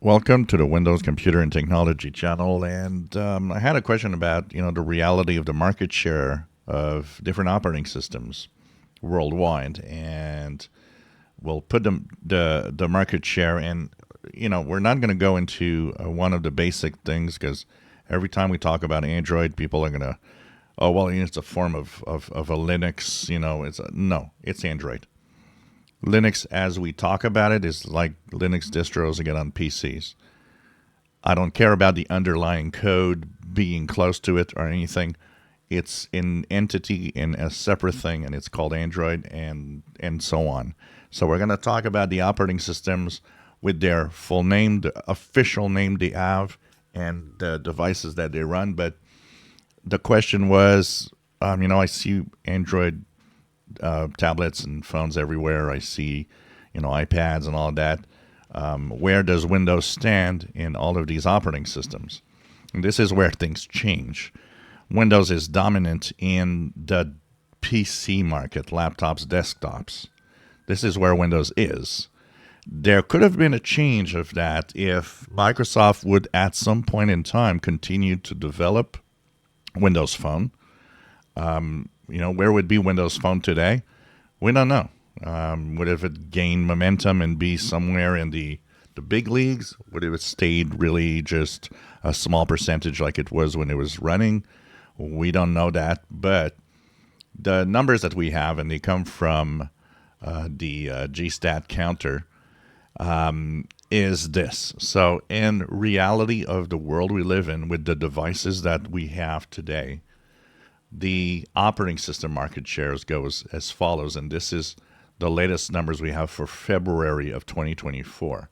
Welcome to the Windows Computer and Technology channel. And I had a question about, the reality of the market share of different operating systems worldwide. And we'll put the market share in. We're not going to go into one of the basic things because every time we talk about Android, people are going to, oh, well, it's a form of a Linux. No, it's Android. Linux, as we talk about it, is like Linux distros again on PCs. I don't care about the underlying code being close to it or anything. It's an entity in a separate thing, and it's called Android and so on. So we're going to talk about the operating systems with their full name, the official name they have, and the devices that they run. But the question was, I see Android tablets and phones everywhere. I see, iPads and all of that. Where does Windows stand in all of these operating systems? And this is where things change. Windows is dominant in the PC market, laptops, desktops. This is where Windows is. There could have been a change of that if Microsoft would at some point in time continue to develop Windows Phone. Where would be Windows Phone today? We don't know. Would it gain momentum and be somewhere in the big leagues? Would it have stayed really just a small percentage like it was when it was running? We don't know that. But the numbers that we have, and they come from the GStat counter, is this. So in reality of the world we live in with the devices that we have today, the operating system market shares goes as follows, and this is the latest numbers we have for February of 2024.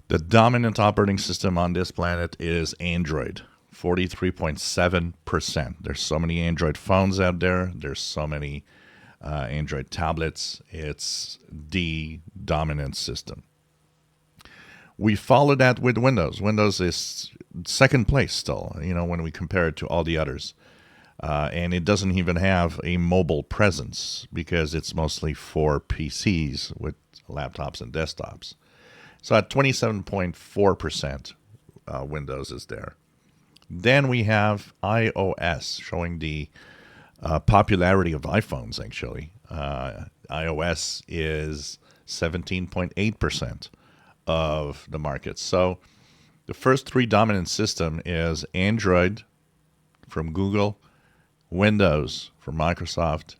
The dominant operating system on this planet is Android, 43.7%. There's so many Android phones out there. There's so many Android tablets. It's the dominant system. We follow that with Windows. Windows is second place still, when we compare it to all the others. And it doesn't even have a mobile presence because it's mostly for PCs with laptops and desktops. So at 27.4%, Windows is there. Then we have iOS showing the popularity of iPhones, actually. iOS is 17.8% of the market. So the first three dominant system is Android from Google, Windows from Microsoft,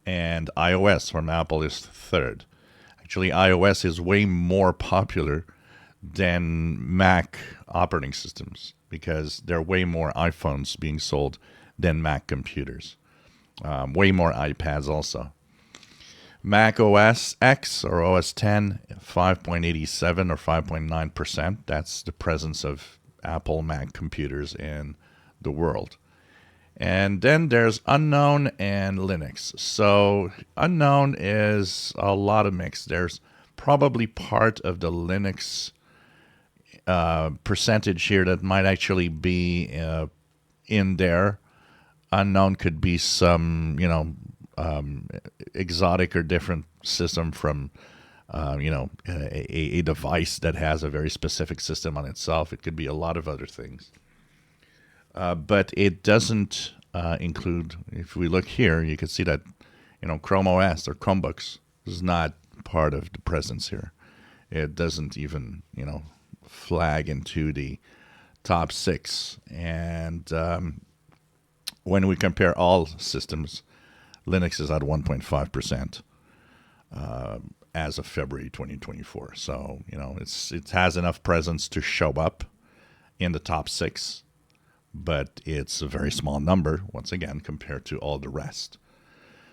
and iOS from Apple is third. Actually, iOS is way more popular than Mac operating systems because there are way more iPhones being sold than Mac computers. Way more iPads also. Mac OS X or OS 10, 5.87 or 5.9%. That's the presence of Apple Mac computers in the world. And then there's unknown and Linux. So unknown is a lot of mix. There's probably part of the Linux percentage here that might actually be in there. Unknown could be some, exotic or different system from, a device that has a very specific system on itself. It could be a lot of other things. But it doesn't include, if we look here, you can see that, Chrome OS or Chromebooks is not part of the presence here. It doesn't even, flag into the top six. And when we compare all systems, Linux is at 1.5% as of February 2024. So, it has enough presence to show up in the top six. But it's a very small number, once again, compared to all the rest.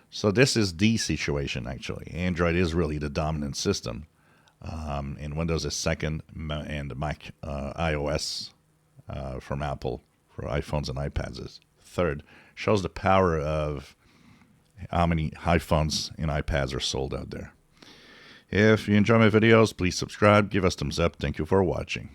So this is the situation, actually. Android is really the dominant system. And Windows is second, and Mac iOS from Apple for iPhones and iPads is third. Shows the power of how many iPhones and iPads are sold out there. If you enjoy my videos, please subscribe, give us thumbs up. Thank you for watching.